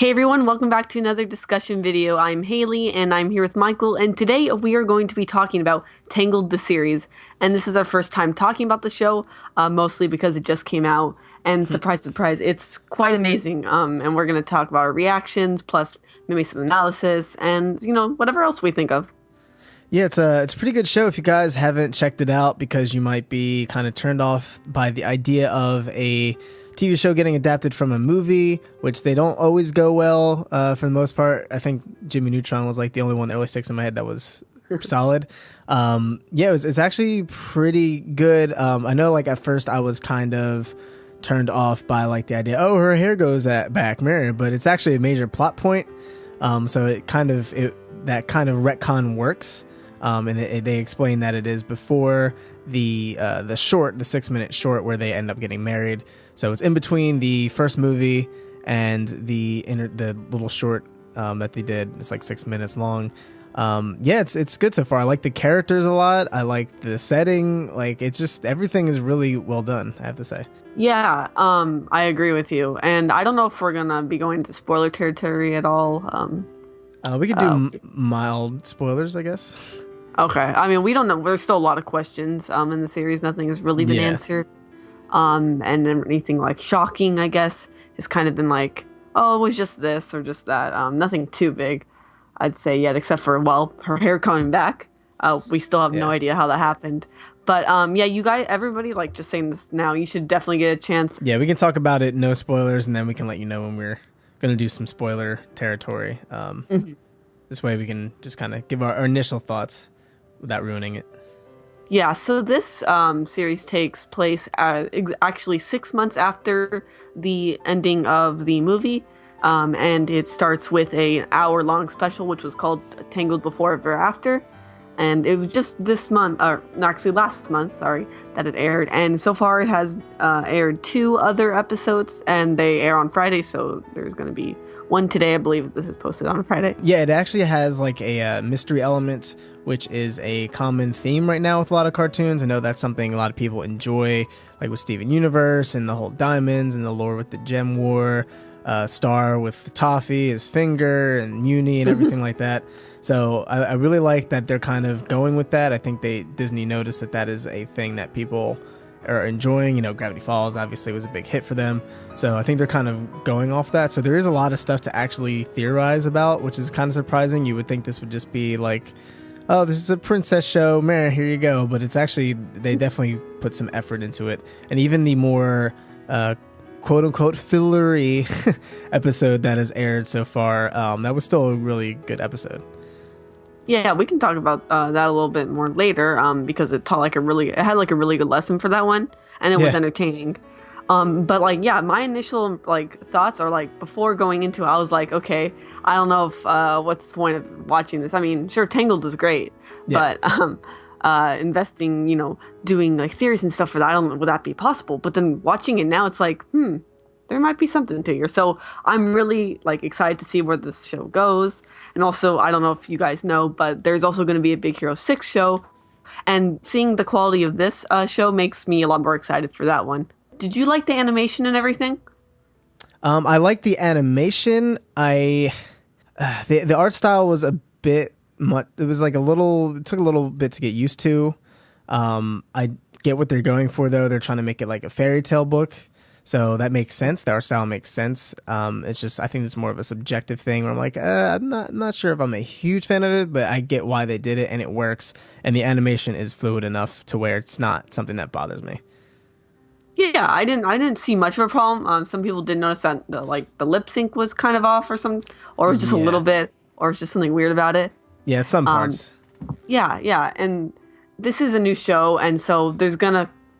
Hey everyone, welcome back to another discussion video. I'm Haley and I'm here with Michael, and today we are going to be talking about Tangled the series. And this is our first time talking about the show, mostly because it just came out. And surprise, surprise, it's quite amazing. And we're going to talk about our reactions, plus maybe some analysis, and whatever else we think of. Yeah, it's a pretty good show if you guys haven't checked it out because you might be kind of turned off by the idea of a TV show getting adapted from a movie, which they don't always go well for the most part. I think Jimmy Neutron was like the only one that really sticks in my head that was solid. It's actually pretty good. I know like at first I was kind of turned off by like the idea, oh, her hair goes back, mirror, but it's actually a major plot point. So that kind of retcon works. And they explain that it is before the 6-minute short where they end up getting married. So it's in between the first movie and the little short that they did. It's like 6 minutes long. It's good so far. I like the characters a lot. I like the setting. Like it's just everything is really well done, I have to say. Yeah, I agree with you. And I don't know if we're gonna be going into spoiler territory at all. We could do mild spoilers, I guess. Okay. I mean, we don't know. There's still a lot of questions in the series. Nothing has really been answered. And anything like shocking, I guess, has kind of been like, oh, it was just this or just that. Nothing too big, I'd say, yet, except for, well, her hair coming back. We still have no idea how that happened. But you guys, everybody, like just saying this now, you should definitely get a chance. Yeah, we can talk about it, no spoilers, and then we can let you know when we're going to do some spoiler territory. This way we can just kind of give our initial thoughts without ruining it. Yeah, so this series takes place actually 6 months after the ending of the movie, and it starts with an hour-long special, which was called Tangled Before Ever After, and it was just this month, or actually last month, sorry, that it aired, and so far it has aired 2 other episodes, and they air on Friday, so there's going to be one today. I believe this is posted on a Friday. Yeah, it actually has like a mystery element, which is a common theme right now with a lot of cartoons. I know that's something a lot of people enjoy, like with Steven Universe and the whole diamonds and the lore with the Gem War, Star with Toffee, his finger, and Muni and everything like that. So I really like that they're kind of going with that. I think Disney noticed that is a thing that people are enjoying. Gravity Falls obviously was a big hit for them. So I think they're kind of going off that. So there is a lot of stuff to actually theorize about, which is kind of surprising. You would think this would just be like, oh, this is a princess show, man, here you go. But it's actually, they definitely put some effort into it. And even the more quote-unquote fillery episode that has aired so far, that was still a really good episode. Yeah, we can talk about that a little bit more later, because it had like a really good lesson for that one, and it was entertaining. But my initial thoughts are before going into it, I was like, okay, I don't know if what's the point of watching this? I mean, sure, Tangled was great, but investing, doing theories and stuff for that, I don't know, would that be possible? But then watching it now, it's like, there might be something to here. So I'm really excited to see where this show goes. And also, I don't know if you guys know, but there's also going to be a Big Hero 6 show. And seeing the quality of this show makes me a lot more excited for that one. Did you like the animation and everything? I like the animation. The art style was a bit much. It was it took a little bit to get used to. I get what they're going for though. They're trying to make it like a fairy tale book. So that makes sense. The art style makes sense. It's just, I think it's more of a subjective thing where I'm like, I'm not sure if I'm a huge fan of it, but I get why they did it and it works. And the animation is fluid enough to where it's not something that bothers me. Yeah, I didn't see much of a problem. Some people did notice that the lip sync was kind of off or just a little bit, or just something weird about it. Yeah, it's some parts. Yeah, and this is a new show, and so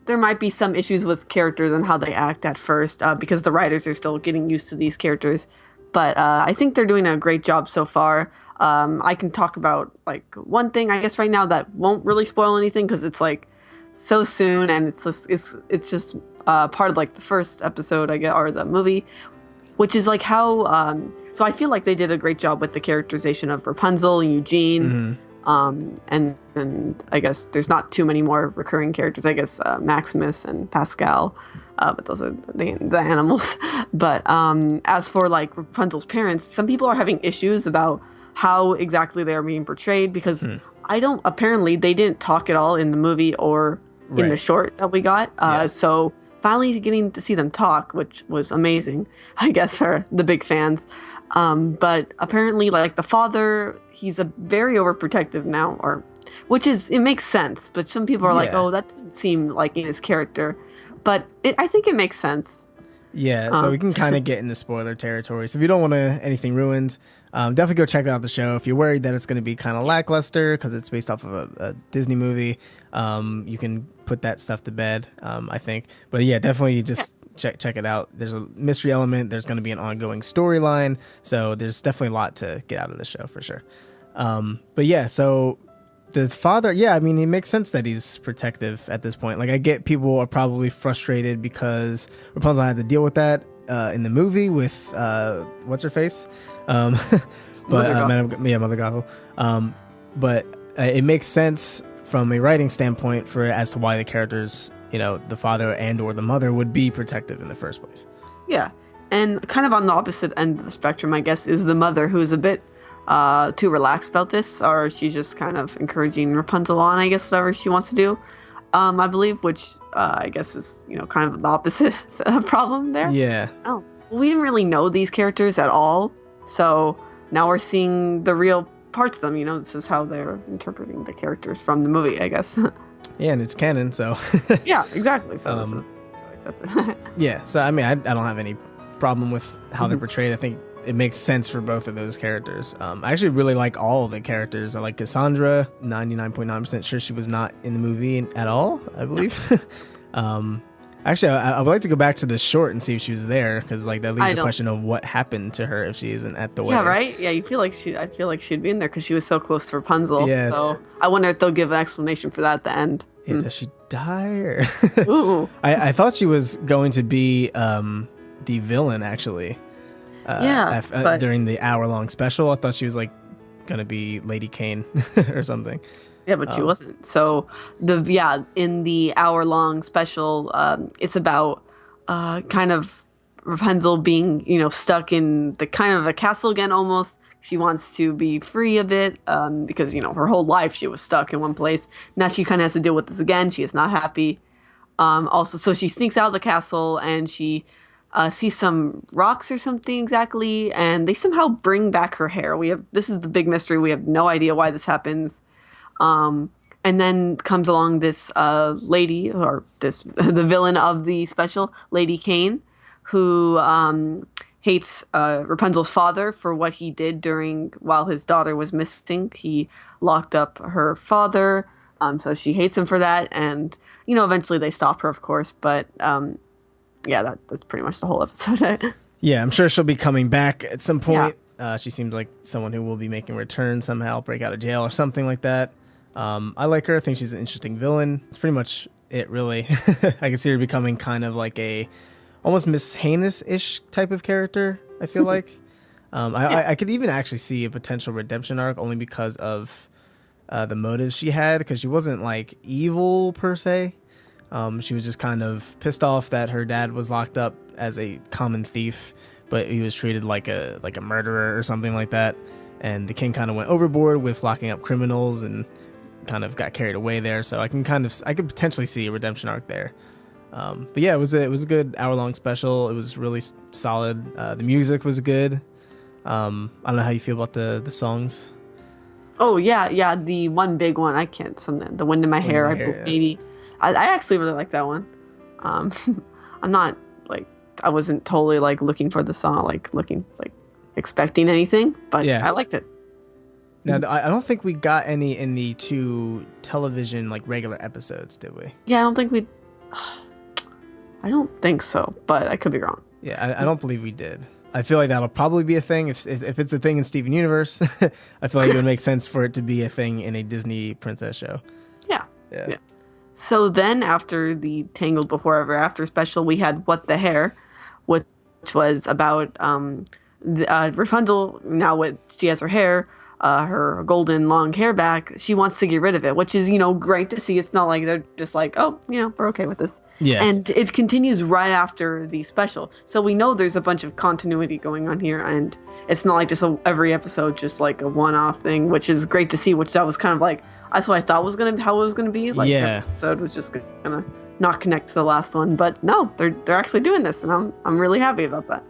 there might be some issues with characters and how they act at first, because the writers are still getting used to these characters. But I think they're doing a great job so far. I can talk about one thing, I guess, right now that won't really spoil anything because it's so soon, and it's just part of the first episode, I guess, or the movie, which is how. So I feel like they did a great job with the characterization of Rapunzel and Eugene. And I guess there's not too many more recurring characters. I guess Maximus and Pascal. but those are the animals. But as for like Rapunzel's parents, some people are having issues about how exactly they are being portrayed because I don't apparently they didn't talk at all in the movie or in the Right. short that we got. Yeah. So finally getting to see them talk, which was amazing, I guess, for the big fans. But apparently, like the father, he's a very overprotective now, or which is it makes sense. But some people are like, Yeah. oh, that doesn't seem like in his character. But I think it makes sense. Yeah, so Um, we can kind of get into spoiler territory. So if you don't want anything ruined, definitely go check out the show. If you're worried that it's going to be kind of lackluster because it's based off of a Disney movie, you can put that stuff to bed, I think. But yeah, definitely just check it out. There's a mystery element. There's going to be an ongoing storyline. So there's definitely a lot to get out of the show for sure. But yeah, so the father, yeah, I mean, it makes sense that he's protective at this point. Like, I get people are probably frustrated because Rapunzel had to deal with that in the movie with what's her face, um, but Mother Gothel. But it makes sense from a writing standpoint for as to why the characters, the father and or the mother would be protective in the first place. yeah, and kind of on the opposite end of the spectrum, I guess, is the mother who's a bit too relaxed about this, or she's just kind of encouraging Rapunzel on, I guess, whatever she wants to do. I believe, which I guess is kind of the opposite problem there. Yeah. Oh, we didn't really know these characters at all, so now we're seeing the real parts of them. This is how they're interpreting the characters from the movie, I guess. Yeah, and it's canon, so. Yeah, exactly. So this is accepted. Yeah, so I mean, I don't have any problem with how they're portrayed. I think it makes sense for both of those characters. I actually really like all of the characters. I like Cassandra. 99.9% sure she was not in the movie at all, I believe. Actually, I would like to go back to the short and see if she was there, because like that leaves the question of what happened to her if she isn't at the wedding. Yeah, right. Yeah, I feel like she'd be in there because she was so close to Rapunzel. Yeah. So I wonder if they'll give an explanation for that at the end. Yeah, does she die? Or Ooh. I thought she was going to be the villain, actually. During the hour-long special, I thought she was like gonna be Lady Kane or something. Yeah, but she wasn't. So in the hour-long special, it's about kind of Rapunzel being stuck in the kind of a castle again almost. She wants to be free a bit because her whole life she was stuck in one place. Now she kind of has to deal with this again. She is not happy. Also, so she sneaks out of the castle and she sees some rocks or something exactly, and they somehow bring back her hair. This is the big mystery. We have no idea why this happens. And then comes along this lady, or the villain of the special, Lady Kane, who hates Rapunzel's father for what he did while his daughter was missing. He locked up her father, so she hates him for that. And eventually they stop her, of course. But yeah, that's pretty much the whole episode. Yeah, I'm sure she'll be coming back at some point. Yeah. She seems like someone who will be making a return somehow, break out of jail or something like that. I like her. I think she's an interesting villain. It's pretty much it, really. I can see her becoming kind of like a almost Miss Heinous-ish type of character, I feel like. I could even actually see a potential redemption arc only because of the motives she had, because she wasn't like evil per se. She was just kind of pissed off that her dad was locked up as a common thief, but he was treated like a murderer or something like that. And the king kind of went overboard with locking up criminals and kind of got carried away there. So I could potentially see a redemption arc there. But yeah, it was a good hour-long special. It was really solid. The music was good. I don't know how you feel about the songs. Oh yeah, the one big one. I can't. Something. The Wind in My Hair. Maybe. I actually really like that one. I'm not I wasn't totally looking for the song, looking expecting anything, but yeah, I liked it. Now, I don't think we got any in the 2 television regular episodes, did we? Yeah, I don't think so, but I could be wrong. Yeah, I don't believe we did. I feel like that'll probably be a thing if it's a thing in Steven Universe. I feel like it would make sense for it to be a thing in a Disney princess show. Yeah. So then after the Tangled Before Ever After special, we had What the Hair, which was about Rapunzel, now she has her hair, her golden long hair back, she wants to get rid of it, which is, great to see. It's not like they're just like, oh, we're okay with this. Yeah. And it continues right after the special. So we know there's a bunch of continuity going on here, and it's not like just every episode, just like a one-off thing, which is great to see, which that was kind of like, that's what I thought was how it was going to be. Like, yeah. the episode was just going to not connect to the last one. But no, they're actually doing this, and I'm really happy about that.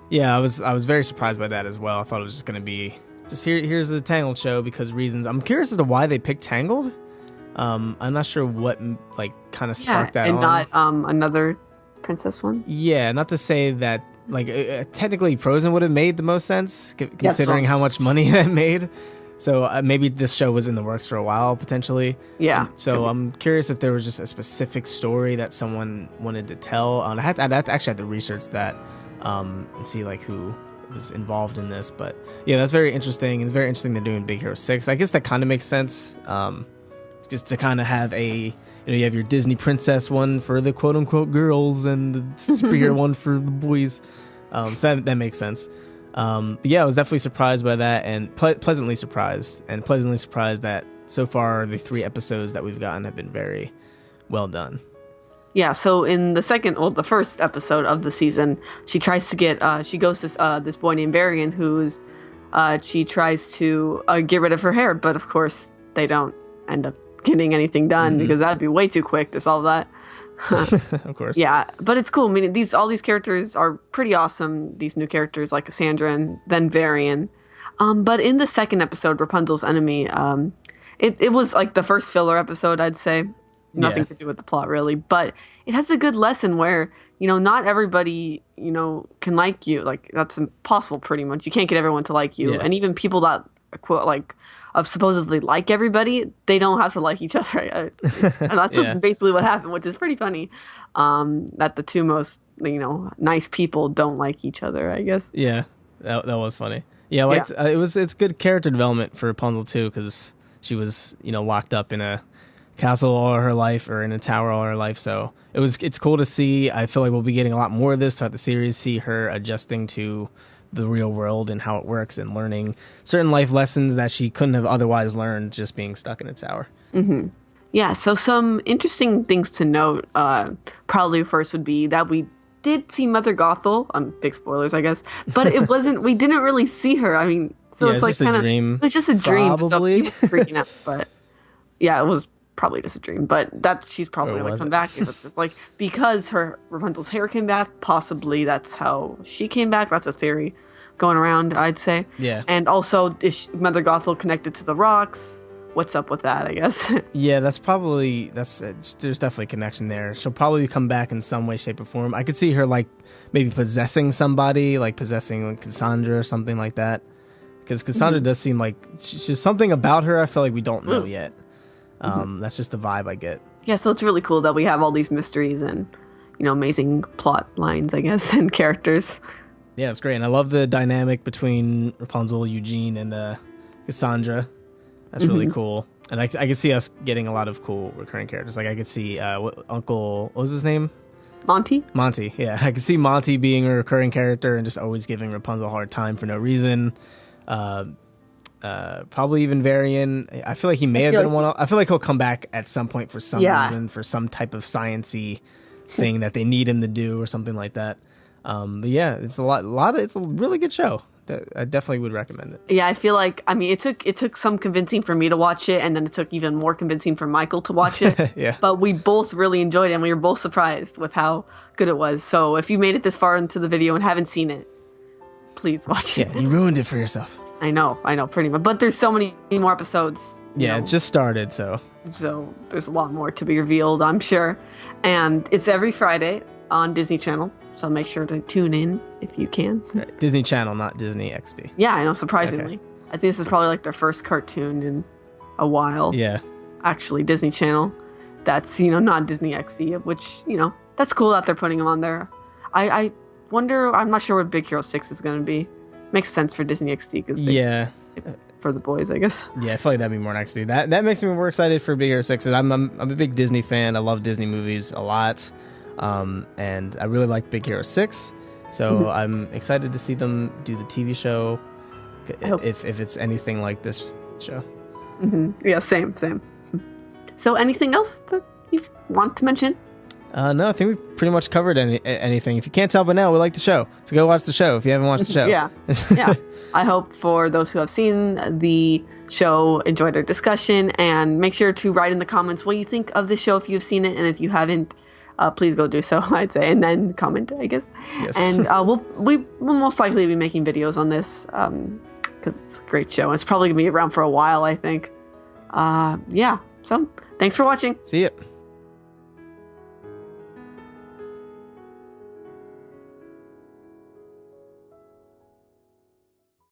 Yeah, I was very surprised by that as well. I thought it was just going to be just here's the Tangled show because reasons. I'm curious as to why they picked Tangled. I'm not sure what like kind of sparked that and on. not another princess one. Yeah, not to say that like technically Frozen would have made the most sense considering how much money that made. So maybe this show was in the works for a while potentially. Yeah. So I'm curious if there was just a specific story that someone wanted to tell. I'd actually have to research that and see like who was involved in this. But yeah, that's very interesting. It's very interesting they're doing Big Hero 6. I guess that kind of makes sense. Just to kind of have you have your Disney princess one for the quote unquote girls and the superhero one for the boys. So that makes sense. But yeah, I was definitely surprised by that and pleasantly surprised that so far the 3 episodes that we've gotten have been very well done. Yeah, so in the first episode of the season, she tries to get, she goes to this boy named Varian she tries to get rid of her hair, but of course they don't end up getting anything done because that'd be way too quick to solve that. Of course. Yeah, but it's cool. I mean, all these characters are pretty awesome. These new characters like Cassandra and then Varian. But in the second episode, Rapunzel's Enemy, it was like the first filler episode, I'd say. Nothing to do with the plot really, but it has a good lesson where, not everybody, can like you. Like that's impossible pretty much. You can't get everyone to like you. Yeah. And even people that quote like supposedly like everybody, they don't have to like each other. And that's just basically what happened, which is pretty funny. That the two most, nice people don't like each other, I guess. Yeah, that was funny. Yeah, it's good character development for Rapunzel too, because she was, locked up in a castle all her life or in a tower all her life. So it's cool to see. I feel like we'll be getting a lot more of this throughout the series, see her adjusting to the real world and how it works and learning certain life lessons that she couldn't have otherwise learned just being stuck in a tower. Mm-hmm. Yeah, so some interesting things to note probably first would be that we did see Mother Gothel. Big spoilers, I guess. But it wasn't, we didn't really see her. I mean, so it's like kind of, it was just a dream. Probably. So people were freaking out. But yeah, it was probably just a dream. But that she's probably going to come back. It's like, because Rapunzel's hair came back, possibly that's how she came back. That's a theory going around, I'd say. Yeah. And also, is Mother Gothel connected to the rocks? What's up with that, I guess? Yeah, there's definitely a connection there. She'll probably come back in some way, shape, or form. I could see her like maybe possessing somebody, like possessing like Cassandra or something like that. Because Cassandra does seem like she's something about her I feel like we don't know yet. That's just the vibe I get. Yeah, so it's really cool that we have all these mysteries and, amazing plot lines, I guess, and characters. Yeah, it's great. And I love the dynamic between Rapunzel, Eugene, and Cassandra. That's really cool. And I can see us getting a lot of cool recurring characters. Like I could see what was his name? Monty, yeah. I could see Monty being a recurring character and just always giving Rapunzel a hard time for no reason. Probably even Varian. I feel like he may have been one. I feel like he'll come back at some point for some reason, for some type of science-y thing that they need him to do or something like that. But yeah, it's it's a really good show. I definitely would recommend it. Yeah, I feel like, it took some convincing for me to watch it, and then it took even more convincing for Michael to watch it. Yeah. But we both really enjoyed it, and we were both surprised with how good it was. So if you made it this far into the video and haven't seen it, please watch it. Yeah, you ruined it for yourself. I know, pretty much. But there's so many more episodes. Yeah, it just started, so there's a lot more to be revealed, I'm sure. And it's every Friday on Disney Channel. So make sure to tune in if you can. Right. Disney Channel, not Disney XD. Yeah, I know, surprisingly. Okay. I think this is probably like their first cartoon in a while. Yeah. Actually, Disney Channel. That's, not Disney XD, which, that's cool that they're putting them on there. I wonder, I'm not sure what Big Hero 6 is going to be. Makes sense for Disney XD because for the boys, I guess. Yeah, I feel like that'd be more XD. That makes me more excited for Big Hero 6. I'm a big Disney fan. I love Disney movies a lot. And I really like Big Hero 6, so I'm excited to see them do the TV show. if it's anything like this show. Yeah, same. So anything else that you want to mention? No, I think we pretty much covered anything. If you can't tell by now, we like the show. So go watch the show if you haven't watched the show. Yeah. I hope for those who have seen the show enjoyed our discussion, and make sure to write in the comments what you think of the show if you've seen it, and if you haven't, please go do so, I'd say, and then comment, I guess. Yes. And we'll most likely be making videos on this because it's a great show. It's probably gonna be around for a while, I think. So thanks for watching. See ya.